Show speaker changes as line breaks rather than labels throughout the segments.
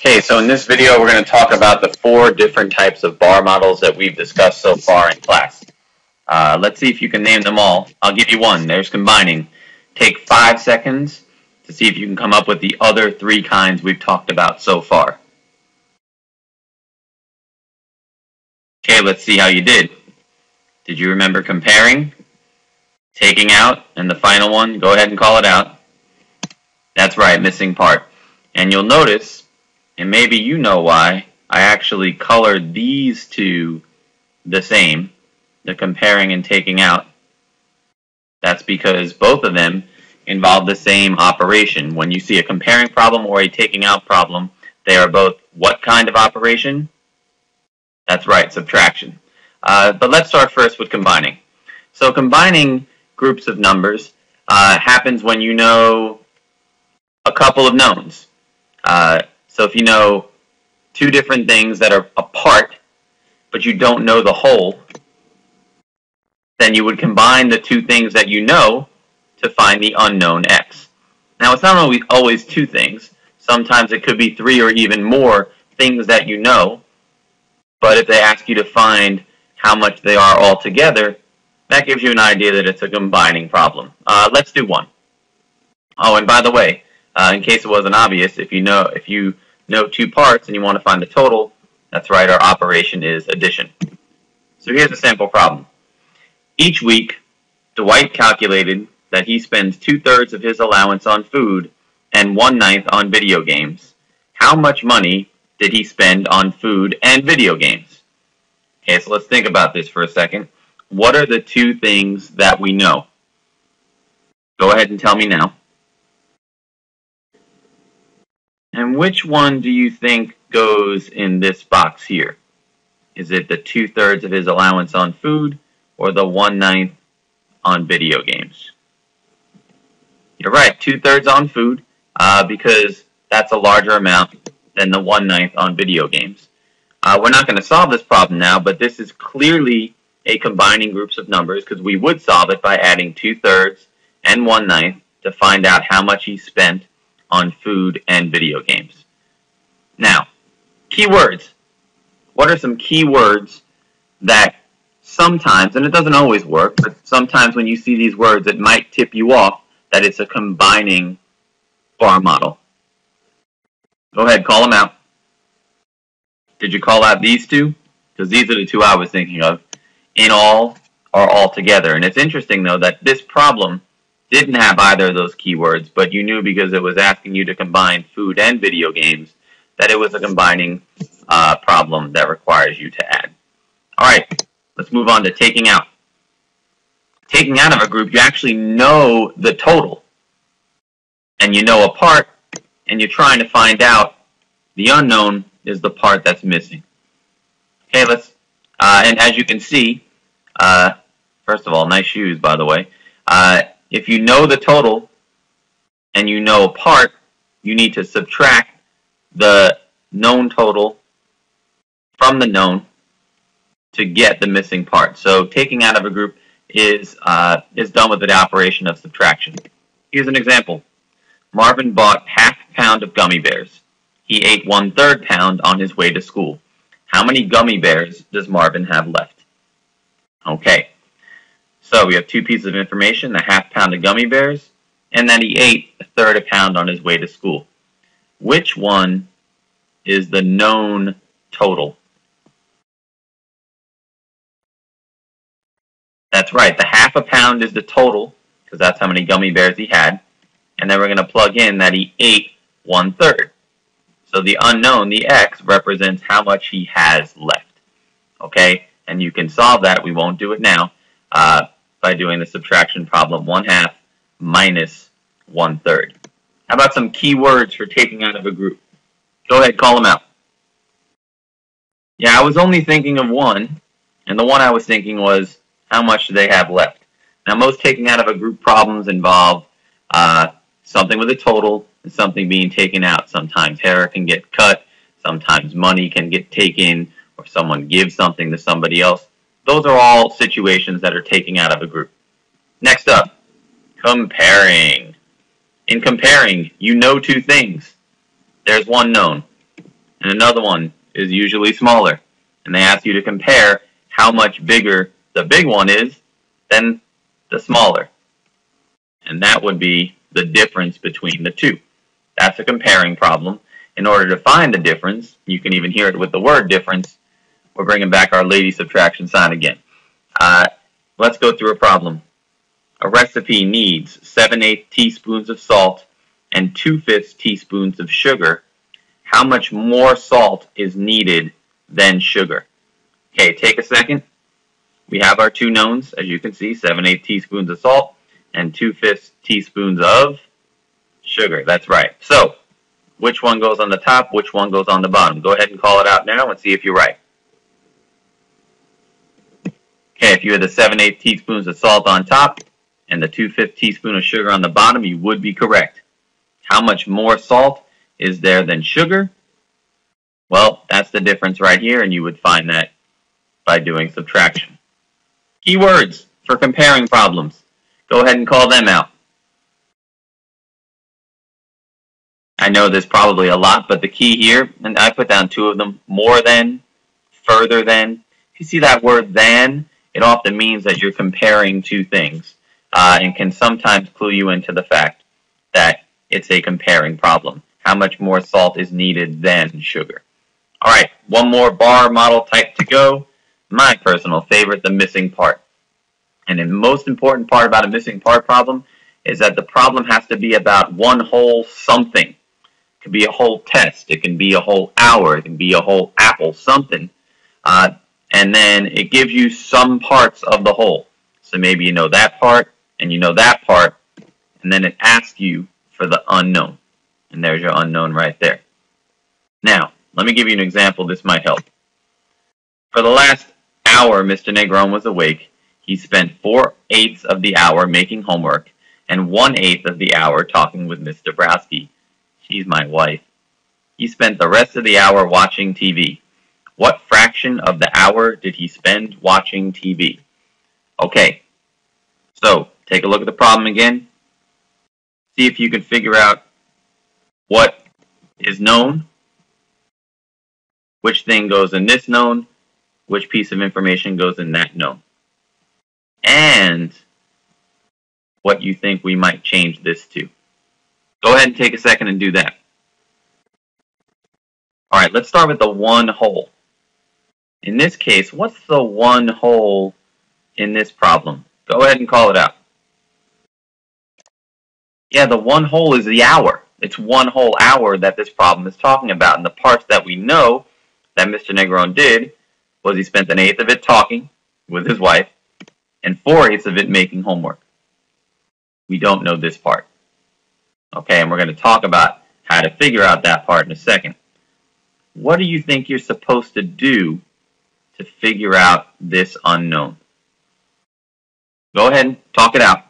Okay, so in this video we're going to talk about the 4 different types of bar models that we've discussed so far in class. Let's see if you can name them all. I'll give you one. There's combining. Take 5 seconds to see if you can come up with the other 3 kinds we've talked about so far. Okay, let's see how you did. Did you remember comparing, taking out, and the final one? Go ahead and call it out. That's right, missing part. And you'll notice, and maybe you know why, I actually colored these two the same, the comparing and taking out. That's because both of them involve the same operation. When you see a comparing problem or a taking out problem, they are both what kind of operation? That's right, subtraction. But let's start first with combining. So combining groups of numbers happens when you know a couple of knowns. So if you know 2 different things that are apart, but you don't know the whole, then you would combine the 2 things that you know to find the unknown x. Now it's not always 2 things. Sometimes it could be 3 or even more things that you know, but if they ask you to find how much they are all together, that gives you an idea that it's a combining problem. Let's do one. Oh, and by the way, in case it wasn't obvious, if you know 2 parts and you want to find the total, that's right, our operation is addition. So here's a sample problem. Each week, Dwight calculated that he spends 2/3 of his allowance on food and 1/9 on video games. How much money did he spend on food and video games? Okay, so let's think about this for a second. What are the 2 things that we know? Go ahead and tell me now. And which one do you think goes in this box here? Is it the 2/3 of his allowance on food or the 1/9 on video games? You're right, 2/3 on food because that's a larger amount than the 1/9 on video games. We're not going to solve this problem now, but this is clearly a combining groups of numbers because we would solve it by adding 2/3 and 1/9 to find out how much he spent on food and video games. Now, keywords. What are some keywords that sometimes, and it doesn't always work, but sometimes when you see these words, it might tip you off that it's a combining bar model? Go ahead, call them out. Did you call out these 2? Because these are the 2 I was thinking of. In all or all together. And it's interesting, though, that this problem didn't have either of those keywords, but you knew because it was asking you to combine food and video games that it was a combining problem that requires you to add. All right, let's move on to taking out. Taking out of a group, you actually know the total, and you know a part, and you're trying to find out the unknown is the part that's missing. Okay, and as you can see, first of all, nice shoes, by the way. If you know the total and you know a part, you need to subtract the known total from the known to get the missing part. So taking out of a group is done with the operation of subtraction. Here's an example. Marvin bought ½ pound of gummy bears. He ate 1/3 pound on his way to school. How many gummy bears does Marvin have left? Okay. So we have 2 pieces of information, the ½ pound of gummy bears, and that he ate 1/3 pound on his way to school. Which one is the known total? That's right, the ½ pound is the total, because that's how many gummy bears he had, and then we're going to plug in that he ate 1/3. So the unknown, the x, represents how much he has left. Okay, and you can solve that, we won't do it now, by doing the subtraction problem, 1/2 minus 1/3. How about some key words for taking out of a group? Go ahead, call them out. Yeah, I was only thinking of one, and the one I was thinking was how much do they have left. Now, most taking out of a group problems involve something with a total and something being taken out. Sometimes hair can get cut, sometimes money can get taken, or someone gives something to somebody else. Those are all situations that are taking out of a group. Next up, comparing. In comparing, you know 2 things. There's one known. and another one is usually smaller. And they ask you to compare how much bigger the big one is than the smaller. And that would be the difference between the two. That's a comparing problem. In order to find the difference, you can even hear it with the word difference, we're bringing back our lady subtraction sign again. Let's go through a problem. A recipe needs 7/8 teaspoons of salt and 2/5 teaspoons of sugar. How much more salt is needed than sugar? Okay, take a second. We have our two knowns, as you can see, 7/8 teaspoons of salt and 2/5 teaspoons of sugar. That's right. So, which one goes on the top, which one goes on the bottom? Go ahead and call it out now and see if you're right. Okay, if you had the 7/8 teaspoons of salt on top and the 2/5 teaspoon of sugar on the bottom, you would be correct. How much more salt is there than sugar? Well, that's the difference right here, and you would find that by doing subtraction. Keywords for comparing problems. Go ahead and call them out. I know there's probably a lot, but the key here, and I put down two of them, more than, further than. If you see that word than, it often means that you're comparing two things, and can sometimes clue you into the fact that it's a comparing problem. How much more salt is needed than sugar? All right, one more bar model type to go. My personal favorite, the missing part. And the most important part about a missing part problem is that the problem has to be about one whole something. It could be a whole test. It can be a whole hour. It can be a whole apple, something. And then it gives you some parts of the whole. So maybe you know that part, and you know that part, and then it asks you for the unknown. And there's your unknown right there. Now, let me give you an example. This might help. For the last hour Mr. Negron was awake, he spent 4/8 of the hour making homework and 1/8 of the hour talking with Miss Dabrowski. She's my wife. He spent the rest of the hour watching TV. What fraction of the hour did he spend watching TV? Okay, so take a look at the problem again. See if you can figure out what is known, which thing goes in this known, which piece of information goes in that known, and what you think we might change this to. Go ahead and take a second and do that. All right, let's start with the one whole. In this case, what's the one whole in this problem? Go ahead and call it out. Yeah, the one whole is the hour. It's one whole hour that this problem is talking about. And the parts that we know that Mr. Negron did was he spent 1/8 of it talking with his wife and 4/8 of it making homework. We don't know this part. Okay, and we're going to talk about how to figure out that part in a second. What do you think you're supposed to do to figure out this unknown? Go ahead and talk it out.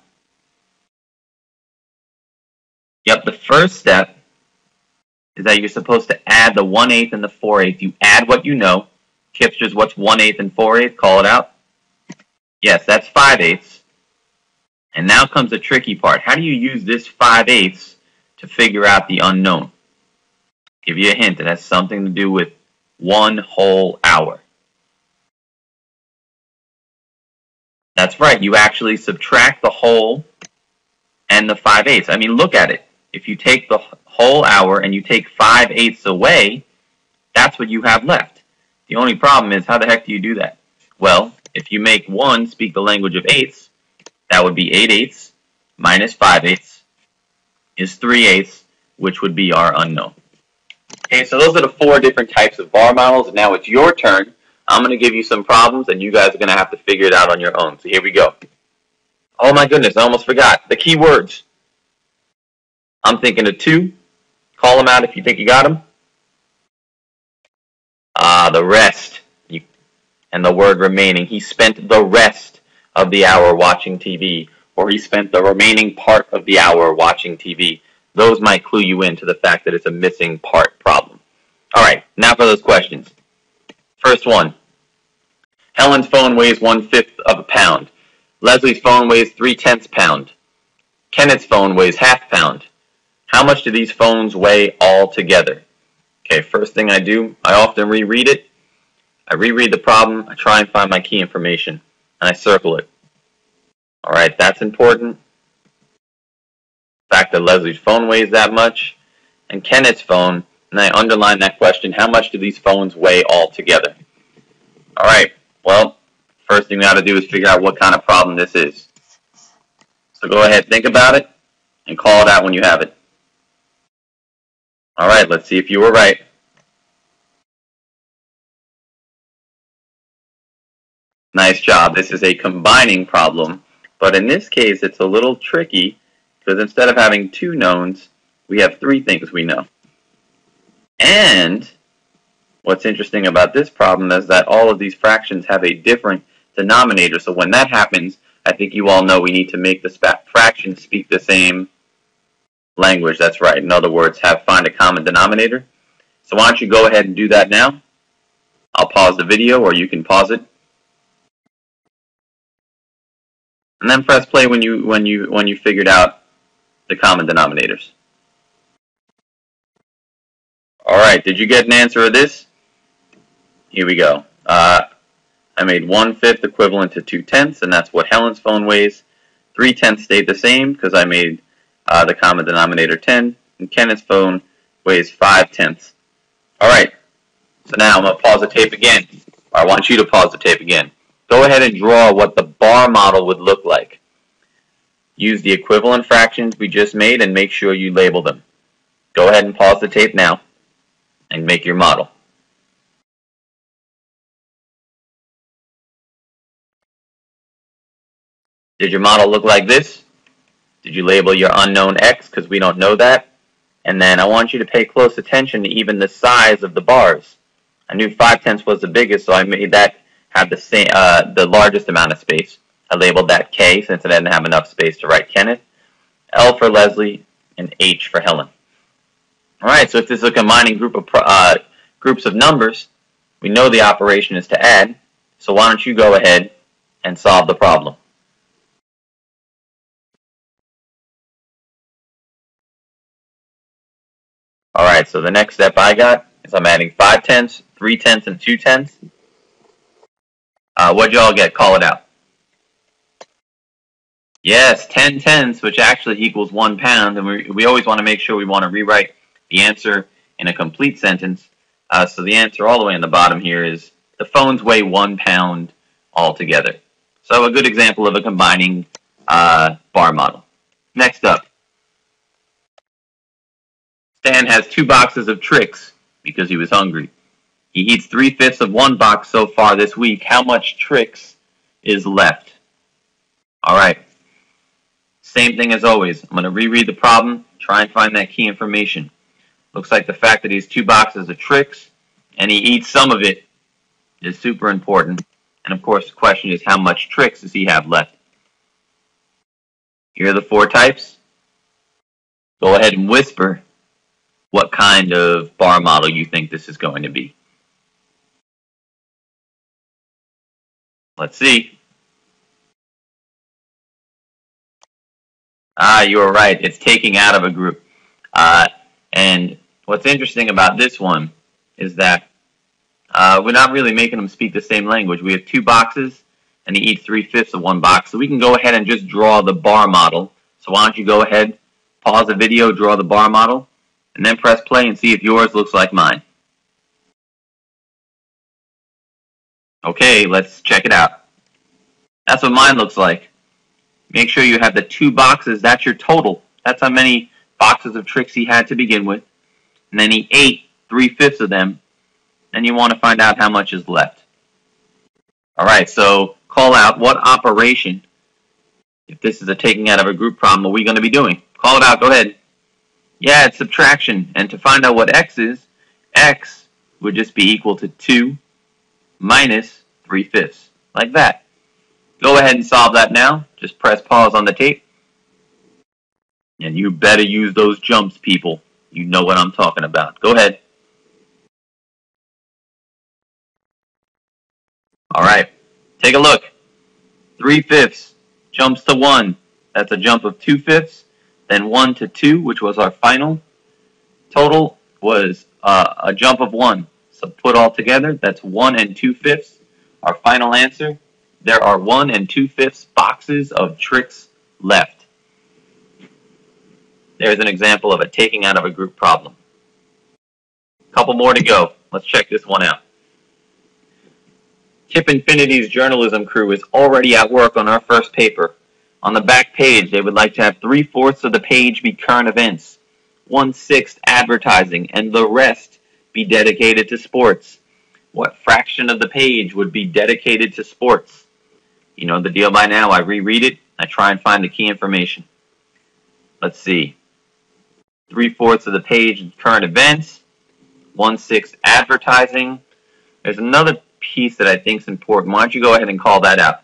Yep, the first step is that you're supposed to add the 1/8 and the 4/8. You add what you know. Kipsters, what's 1/8 and 4/8? Call it out. Yes, that's 5/8. And now comes the tricky part. How do you use this 5/8 to figure out the unknown? Give you a hint. It has something to do with one whole hour. That's right. You actually subtract the whole and the 5/8. I mean, look at it. If you take the whole hour and you take 5/8 away, that's what you have left. The only problem is, how the heck do you do that? Well, if you make 1 speak the language of eighths, that would be 8/8 minus 5/8 is 3/8, which would be our unknown. Okay, so those are the 4 different types of bar models. Now it's your turn. I'm going to give you some problems, and you guys are going to have to figure it out on your own. So here we go. Oh my goodness, I almost forgot. The key words. I'm thinking of 2. Call them out if you think you got them. The rest. And the word remaining. He spent the rest of the hour watching TV, or he spent the remaining part of the hour watching TV. Those might clue you into the fact that it's a missing part problem. All right, now for those questions. First one. Helen's phone weighs 1/5 of a pound. Leslie's phone weighs 3/10 pound. Kenneth's phone weighs 1/2 pound. How much do these phones weigh all together? Okay, first thing I do, I often reread it. I reread the problem, I try and find my key information, and I circle it. Alright, that's important. The fact that Leslie's phone weighs that much, and Kenneth's phone, and I underline that question, how much do these phones weigh all together? Alright, well, first thing we got to do is figure out what kind of problem this is. So go ahead, think about it, and call it out when you have it. Alright, let's see if you were right. Nice job. This is a combining problem, but in this case it's a little tricky because instead of having two knowns, we have three things we know. And what's interesting about this problem is that all of these fractions have a different denominator, so when that happens, I think you all know we need to make the fractions speak the same language. That's right. In other words, find a common denominator. So why don't you go ahead and do that now? I'll pause the video, or you can pause it. And then press play when you figured out the common denominators. Alright, did you get an answer of this? Here we go. I made 1/5 equivalent to 2/10, and that's what Helen's phone weighs. 3/10 stayed the same because I made the common denominator 10, and Kenneth's phone weighs 5/10. Alright, so now I'm going to pause the tape again. I want you to pause the tape again. Go ahead and draw what the bar model would look like. Use the equivalent fractions we just made and make sure you label them. Go ahead and pause the tape now and make your model. Did your model look like this? Did you label your unknown x because we don't know that? And then I want you to pay close attention to even the size of the bars. I knew 5/10 was the biggest, so I made that have the largest amount of space. I labeled that K since I didn't have enough space to write Kenneth, L for Leslie, and H for Helen. Alright, so if this is a combining groups of numbers, we know the operation is to add, so why don't you go ahead and solve the problem. Alright, so the next step I got is I'm adding 5/10, 3/10, and 2/10. What'd y'all get? Call it out. Yes, 10/10, which actually equals 1 pound, and we always want to make sure we want to rewrite the answer in a complete sentence. So the answer all the way in the bottom here is the phones weigh 1 pound altogether. So a good example of a combining bar model. Next up, Stan has 2 boxes of Trix because he was hungry. He eats 3/5 of one box so far this week. How much Trix is left? Alright. Same thing as always. I'm going to reread the problem, try and find that key information. Looks like the fact that he has 2 boxes of Trix and he eats some of it is super important. And of course the question is, how much Trix does he have left? Here are the 4 types. Go ahead and whisper what kind of bar model you think this is going to be. Let's see. You were right. It's taking out of a group. And what's interesting about this one is that we're not really making them speak the same language. We have 2 boxes, and he eats 3/5 of one box. So we can go ahead and just draw the bar model. So why don't you go ahead, pause the video, draw the bar model, and then press play and see if yours looks like mine. Okay, let's check it out. That's what mine looks like. Make sure you have the 2 boxes. That's your total. That's how many boxes of Trix he had to begin with. And then he ate 3/5 of them. And you want to find out how much is left. Alright, so call out what operation, if this is a taking out of a group problem, are we going to be doing? Call it out. Go ahead. Yeah, it's subtraction. And to find out what x is, x would just be equal to 2 minus 3/5. Like that. Go ahead and solve that now. Just press pause on the tape. And you better use those jumps, people. You know what I'm talking about. Go ahead. Alright, take a look. 3/5 jumps to 1. That's a jump of 2/5. Then 1 to 2, which was our final. Total was a jump of 1. So put all together, that's 1 2/5. Our final answer, there are 1 2/5 boxes of tricks left. There's an example of a taking out of a group problem. Couple more to go. Let's check this one out. Tip Infinity's journalism crew is already at work on our first paper. On the back page, they would like to have 3/4 of the page be current events, 1/6 advertising, and the rest be dedicated to sports. What fraction of the page would be dedicated to sports? You know the deal by now. I reread it. I try and find the key information. Let's see. 3/4 of the page is current events, 1/6 advertising. There's another piece that I think is important. Why don't you go ahead and call that out?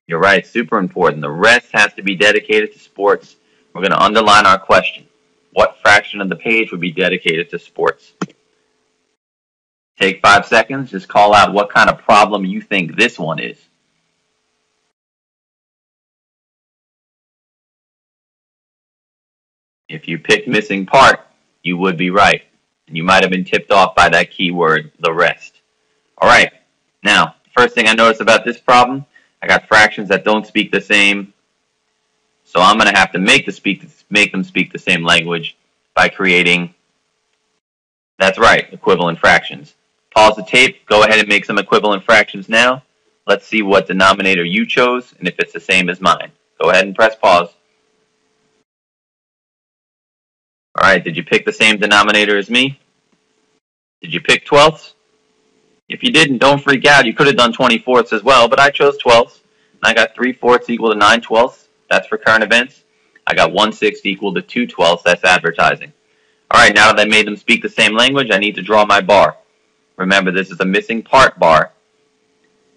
You're right, super important. The rest has to be dedicated to sports. We're going to underline our question. What fraction of the page would be dedicated to sports? Take 5 seconds. Just call out what kind of problem you think this one is. If you picked missing part, you would be right. And you might have been tipped off by that keyword, the rest. All right. Now, first thing I noticed about this problem, I got fractions that don't speak the same. So I'm going to have to make them speak the same language by creating, that's right, equivalent fractions. Pause the tape. Go ahead and make some equivalent fractions now. Let's see what denominator you chose and if it's the same as mine. Go ahead and press pause. All right, did you pick the same denominator as me? Did you pick 12ths? If you didn't, don't freak out. You could have done 24ths as well, but I chose 12ths. And I got 3/4 equal to 9/12. That's for current events. I got 1/6 equal to 2/12. That's advertising. All right, now that I made them speak the same language, I need to draw my bar. Remember, this is a missing part bar.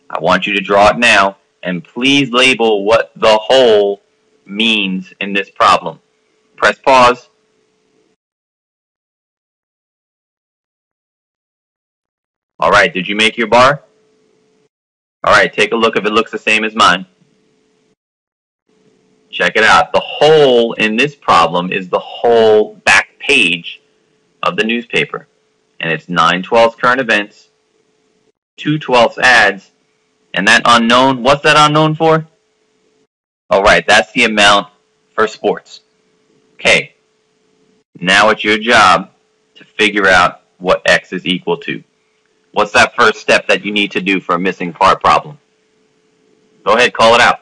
I want you to draw it now, and please label what the whole means in this problem. Press pause. All right, did you make your bar? All right, take a look if it looks the same as mine. Check it out. The whole in this problem is the whole back page of the newspaper. And it's 9/12 current events, 2/12 ads, and that unknown, what's that unknown for? All right, that's the amount for sports. Okay, now it's your job to figure out what X is equal to. What's that first step that you need to do for a missing part problem? Go ahead, call it out.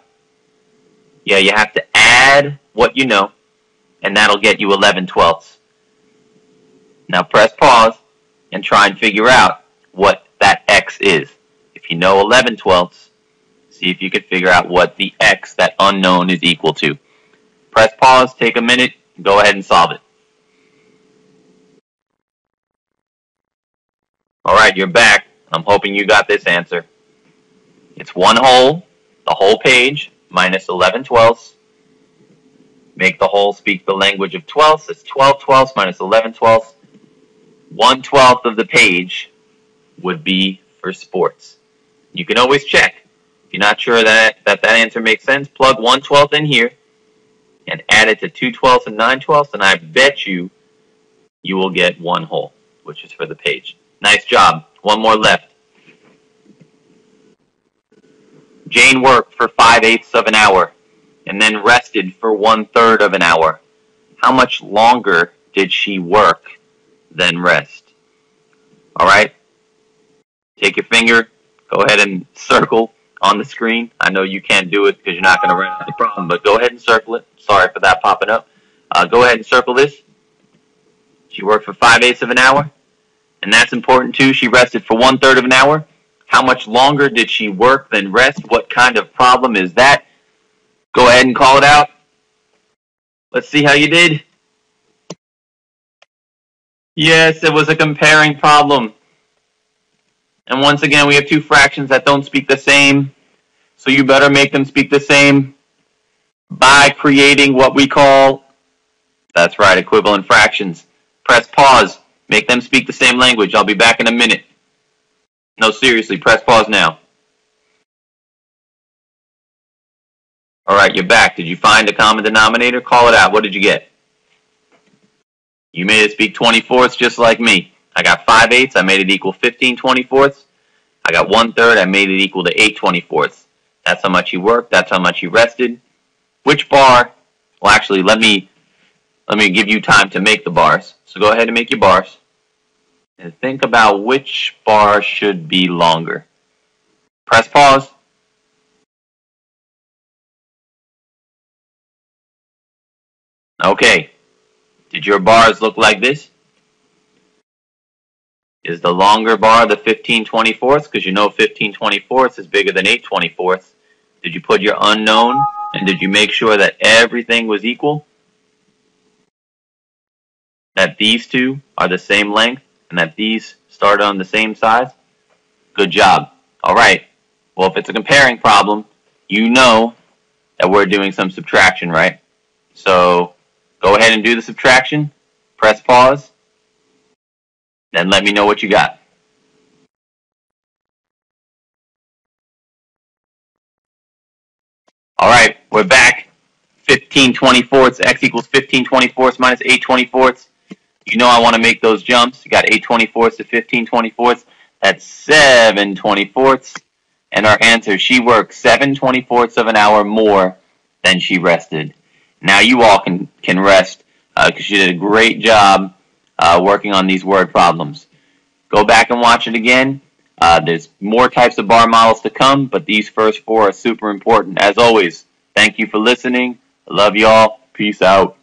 Yeah, you have to add what you know, and that'll get you 11/12. Now press pause and try and figure out what that X is. If you know 11/12, see if you can figure out what the X, that unknown, is equal to. Press pause, take a minute, and go ahead and solve it. All right, you're back. I'm hoping you got this answer. It's one whole, the whole page, minus 11/12. Make the whole speak the language of 12ths. It's 12/12 minus 11/12. 1/12 of the page would be for sports. You can always check. If you're not sure that answer makes sense, plug 1/12 in here and add it to 2/12 and 9/12, and I bet you will get one whole, which is for the page. Nice job. One more left. Jane worked for 5/8 of an hour and then rested for 1/3 of an hour. How much longer did she work then rest? All right. Take your finger. Go ahead and circle on the screen. I know you can't do it because you're not going to write out the problem, but go ahead and circle it. Sorry for that popping up. Go ahead and circle this. She worked for 5/8 of an hour. And that's important too. She rested for 1/3 of an hour. How much longer did she work than rest? What kind of problem is that? Go ahead and call it out. Let's see how you did. Yes, it was a comparing problem. And once again, we have two fractions that don't speak the same. So you better make them speak the same by creating what we call, that's right, equivalent fractions. Press pause. Make them speak the same language. I'll be back in a minute. No, seriously, press pause now. All right, you're back. Did you find a common denominator? Call it out. What did you get? You made it speak 24ths just like me. I got 5/8, I made it equal 15 24ths. I got 1/3, I made it equal to 8 24ths. That's how much you worked, that's how much you rested. Which bar, well actually let me give you time to make the bars. So go ahead and make your bars. And think about which bar should be longer. Press pause. Okay. Did your bars look like this? Is the longer bar the 15 24ths? Because you know 15 24ths is bigger than 8 24ths. Did you put your unknown? And did you make sure that everything was equal? That these two are the same length? And that these start on the same size? Good job. Alright. Well, if it's a comparing problem, you know that we're doing some subtraction, right? So go ahead and do the subtraction. Press pause. Then let me know what you got. Alright, we're back. 15 24ths, x equals 15 24ths minus 8 24ths. You know I want to make those jumps. You got 8 24ths to 15 24ths. That's 7 24ths. And our answer, she worked 7 24ths of an hour more than she rested. Now you all can rest because you did a great job working on these word problems. Go back and watch it again. There's more types of bar models to come, but these first 4 are super important. As always, thank you for listening. I love y'all. Peace out.